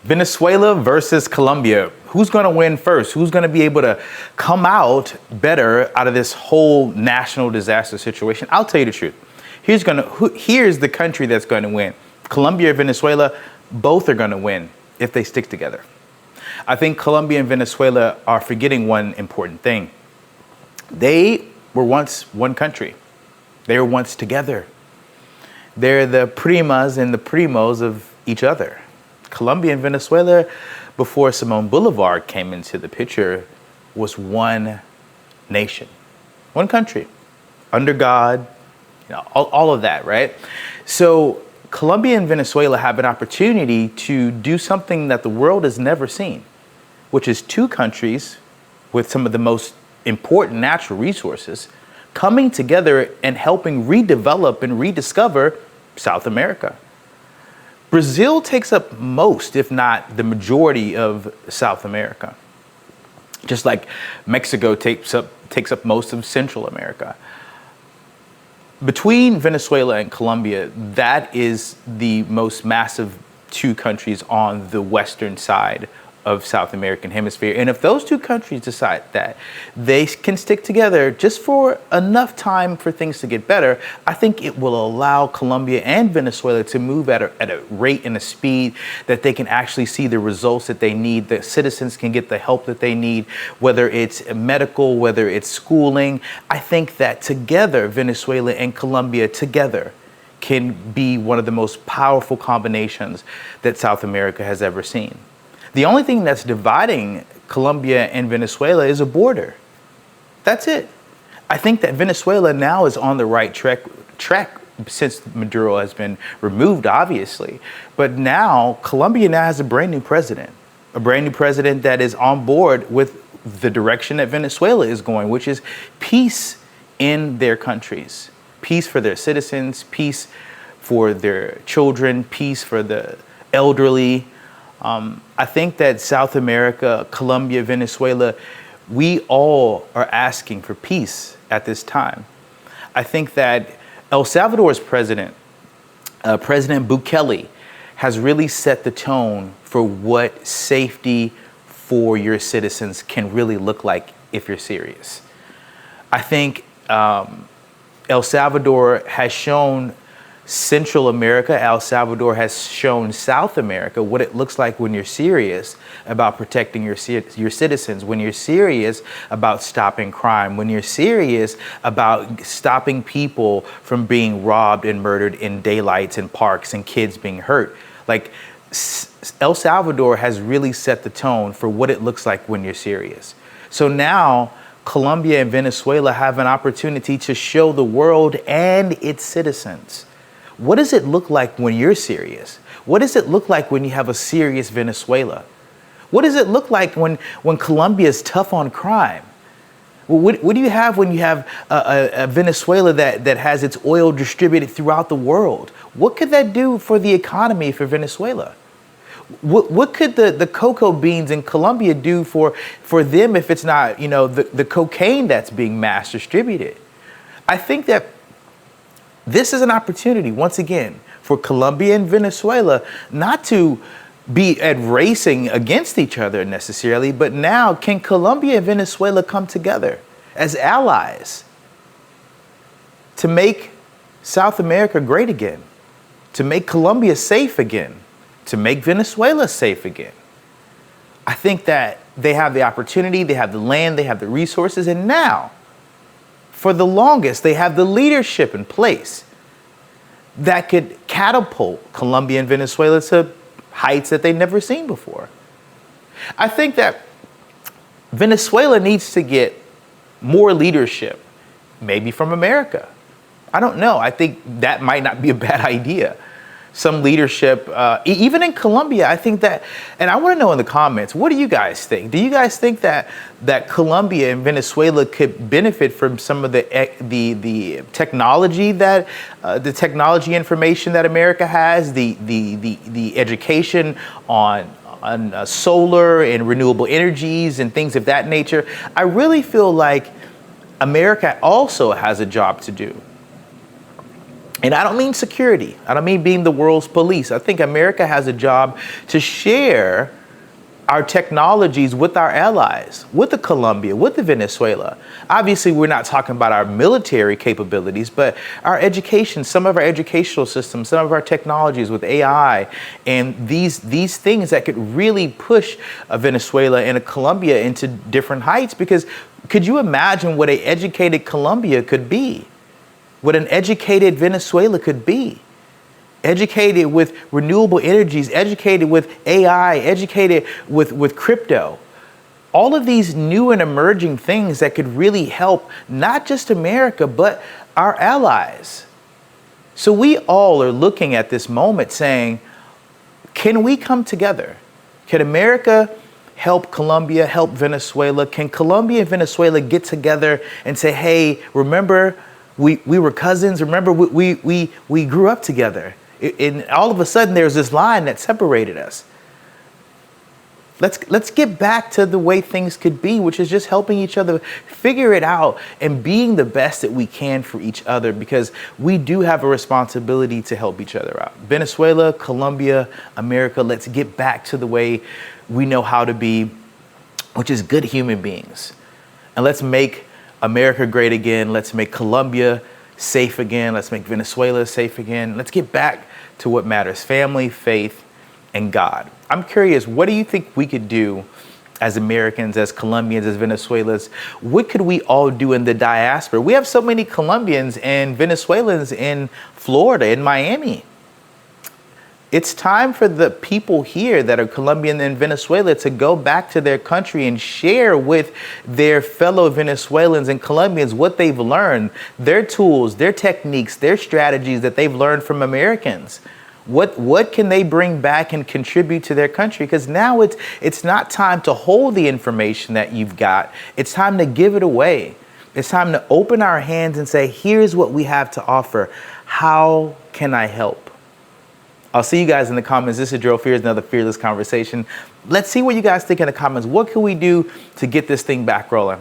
Venezuela versus Colombia. Who's going to win first? Who's going to be able to come out better out of this whole national disaster situation? I'll tell you the truth. Here's the country that's going to win. Colombia or Venezuela, both are going to win if they stick together. I think Colombia and Venezuela are forgetting one important thing. They were once one country. They were once together. They're the primas and the primos of each other. Colombia and Venezuela, before Simón Bolívar came into the picture, was one nation, one country, under God, all of that, right? So Colombia and Venezuela have an opportunity to do something that the world has never seen, which is two countries with some of the most important natural resources coming together and helping redevelop and rediscover South America. Brazil takes up most, if not the majority, of South America, just like Mexico takes up most of Central America. Between Venezuela and Colombia, that is the most massive two countries on the western side of South American hemisphere. And if those two countries decide that they can stick together just for enough time for things to get better, I think it will allow Colombia and Venezuela to move at a rate and a speed that they can actually see the results that they need. The citizens can get the help that they need, whether it's medical, whether it's schooling. I think that together, Venezuela and Colombia together can be one of the most powerful combinations that South America has ever seen. The only thing that's dividing Colombia and Venezuela is a border. That's it. I think that Venezuela now is on the right track since Maduro has been removed, obviously. But now Colombia now has a brand new president that is on board with the direction that Venezuela is going, which is peace in their countries, peace for their citizens, peace for their children, peace for the elderly. I think that South America, Colombia, Venezuela, we all are asking for peace at this time. I think that El Salvador's President Bukele, has really set the tone for what safety for your citizens can really look like if you're serious. I think El Salvador has shown Central America, El Salvador has shown South America what it looks like when you're serious about protecting your citizens, when you're serious about stopping crime, when you're serious about stopping people from being robbed and murdered in daylights and parks and kids being hurt. Like, El Salvador has really set the tone for what it looks like when you're serious. So now Colombia and Venezuela have an opportunity to show the world and its citizens, what does it look like when you're serious? What does it look like when you have a serious Venezuela? What does it look like when Colombia is tough on crime? What do you have when you have a Venezuela that has its oil distributed throughout the world? What could that do for the economy for Venezuela? What could the cocoa beans in Colombia do for them if it's not, the cocaine that's being mass distributed? I think that this is an opportunity, once again, for Colombia and Venezuela not to be at racing against each other necessarily, but now can Colombia and Venezuela come together as allies to make South America great again, to make Colombia safe again, to make Venezuela safe again? I think that they have the opportunity, they have the land, they have the resources, and now, for the longest, they have the leadership in place that could catapult Colombia and Venezuela to heights that they've never seen before. I think that Venezuela needs to get more leadership, maybe from America. I don't know. I think that might not be a bad idea. Some leadership, even in Colombia, I think that, and I want to know in the comments, what do you guys think? Do you guys think that Colombia and Venezuela could benefit from some of the technology that, the technology information that America has, the education on solar and renewable energies and things of that nature? I really feel like America also has a job to do. And I don't mean security. I don't mean being the world's police. I think America has a job to share our technologies with our allies, with the Colombia, with the Venezuela. Obviously, we're not talking about our military capabilities, but our education, some of our educational systems, some of our technologies with AI, and these things that could really push a Venezuela and a Colombia into different heights. Because could you imagine what an educated Colombia could be? What an educated Venezuela could be? Educated with renewable energies, educated with AI, educated with crypto. All of these new and emerging things that could really help not just America, but our allies. So we all are looking at this moment saying, can we come together? Can America help Colombia, help Venezuela? Can Colombia and Venezuela get together and say, hey, remember we were cousins, remember we grew up together. And all of a sudden there's this line that separated us. Let's get back to the way things could be, which is just helping each other figure it out and being the best that we can for each other, because we do have a responsibility to help each other out. Venezuela, Colombia, America, let's get back to the way we know how to be, which is good human beings. And let's make America great again. Let's make Colombia safe again. Let's make Venezuela safe again. Let's get back to what matters: family, faith, and God. I'm curious, what do you think we could do as Americans, as Colombians, as Venezuelans? What could we all do in the diaspora? We have so many Colombians and Venezuelans in Florida, in Miami. It's time for the people here that are Colombian and Venezuela to go back to their country and share with their fellow Venezuelans and Colombians what they've learned, their tools, their techniques, their strategies that they've learned from Americans. What can they bring back and contribute to their country? Because now it's not time to hold the information that you've got. It's time to give it away. It's time to open our hands and say, here's what we have to offer. How can I help? I'll see you guys in the comments. This is Drill Fears, another Fearless Conversation. Let's see what you guys think in the comments. What can we do to get this thing back rolling?